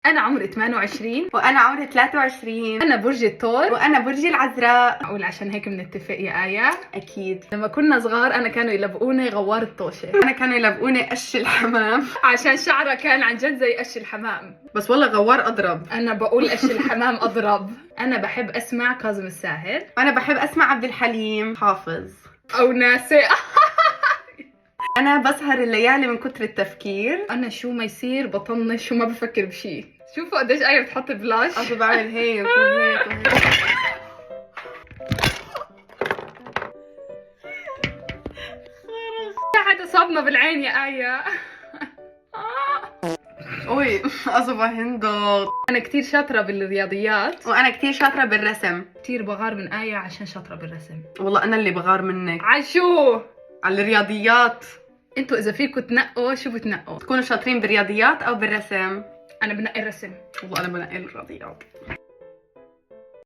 أنا عمري 28. وأنا عمري 23. أنا برج الثور. وأنا برج العذراء. أقول عشان هيك بنتفق يا آية. أكيد. لما كنا صغار أنا كانوا يلبقوني غوار الطوشة. أنا كانوا يلبقوني قش الحمام عشان شعرها كان عن جد زي قش الحمام. بس والله غوار أضرب. أنا بقول قش الحمام أضرب. أنا بحب أسمع كاظم الساهر. وأنا بحب أسمع عبد الحليم حافظ أو ناسي. أنا بسهر الليالي من كتر التفكير. أنا شو ما يصير بطنش وما بفكر بشي. شوفوا قديش آية بتحط بلاش. أنا بعمل هيك وهيك وهيك. حدا صابنا بالعين يا آية. أوي أصبح هندو. أنا كتير شاطرة بالرياضيات. وأنا كتير شاطرة بالرسم. كتير بغار من آية عشان شاطرة بالرسم. والله أنا اللي بغار منك. عشو على الرياضيات. انتوا إذا فيكوا تنقوا شو بتنقوا؟ تكونوا شاطرين بالرياضيات أو بالرسم. أنا بنقي الرسم. والله أنا بنقي الرياضيات.